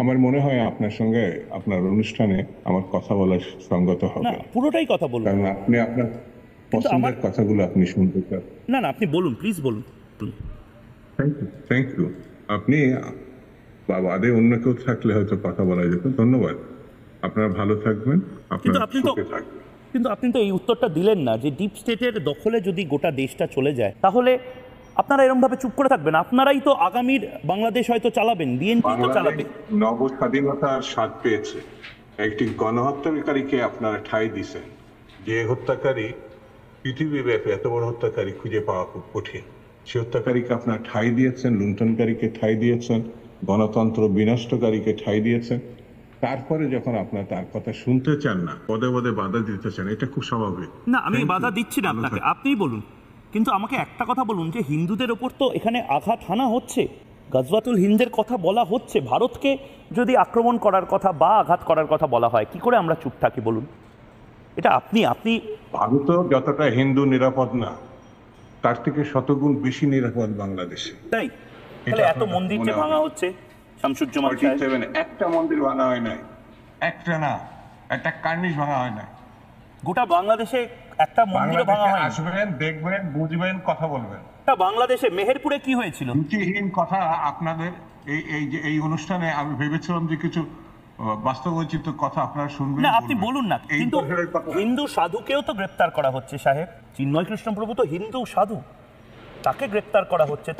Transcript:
আমার মনে হয় আপনার সঙ্গে আপনার অনুষ্ঠানে আমার কথা বলার সঙ্গত না হবে, পুরোটাই কথা বলুন, কারণ আপনি আপনার কিন্তু আমার পছন্দের কথাগুলো আপনি শুনতে চান। না না আপনি বলুন, প্লিজ বলুন। Thank you, thank you. আপনি বা বাদে অন্য কেউ থাকলে হয়তো কথা বলা যেত। ধন্যবাদ। আপনারা ভালো থাকবেন, কিন্তু আপনার আপনি তো সুখে থাকবেন। কিন্তু আপনি তো এই উত্তরটা দিলেন না যে ডিপ স্টেটের দখলে যদি গোটা দেশটা চলে যায় তাহলে আপনারা এরকমভাবে চুপ করে থাকবেন? আপনারাই তো আগামীর বাংলাদেশ হয়তো চালাবেন, বিএনপি তো বাংলাদেশ চালাবে। নব স্বাধীনতার স্বাদ পেয়েছে, একটি গণহত্যাকারীকে আপনারা ঠাঁই দিছেন, যে হত্যাকারী পৃথিবীব্যাপী এত বড় হত্যাকারী খুঁজে পাওয়া খুব কঠিন। সে হত্যাকারীকে আপনারা ঠাঁই দিয়েছেন, লুণ্ঠনকারীকে ঠাঁই দিয়েছেন, গণতন্ত্র বিনষ্টকারীকে ঠাঁই দিয়েছেন। তারপরে যখন আপনারা তার কথা শুনতে চান না, পদে পদে বাধা দিতে চান, এটা খুব স্বাভাবিক। না আমি Thank বাধা you. দিচ্ছি না ভালো আপনাকে, থাকবেন। আপনিই বলুন। কিন্তু আমাকে একটা কথা বলুন যে হিন্দুদের ওপর তো এখানে আঘাত হানা হচ্ছে, গজওয়াতুল হিন্দের কথা বলা হচ্ছে, ভারতকে যদি আক্রমণ করার কথা বা আঘাত করার কথা বলা হয়, কি করে আমরা চুপ থাকি বলুন? এটা আপনি আপনি ভারতও যতটা হিন্দু নিরাপদ না, তার থেকে শতগুণ বেশি নিরাপদ বাংলাদেশে। তাই তাহলে এত মন্দির যে ভাঙা হচ্ছে শামসুজ্জামান সাহেব, 47 একটা মন্দির ভাঙা হয় নাই, একটা না, একটা কার্নিশ ভাঙা হয় নাই। গোটা বাংলাদেশে একটা মন্দিরও ভাঙা বাংলাদেশে হয়নি। আসবেন, দেখবেন, বুঝবেন, কথা বলবেন। তা বাংলাদেশে মেহেরপুরে কি হয়েছিল? রুচিহীন কথা আপনাদের এই অনুষ্ঠানে আমি ভেবেছিলাম যে কিছু বাস্তবোচিত কথা আপনারা শুনবেন, না আপনি বলবেন। বলুন না, এই কিন্তু ধরনের কথা হিন্দু সাধুকেও তো গ্রেপ্তার করা হচ্ছে সাহেব। চিন্ময় কৃষ্ণ প্রভু তো হিন্দু সাধু, তাকে গ্রেপ্তার করা হচ্ছে।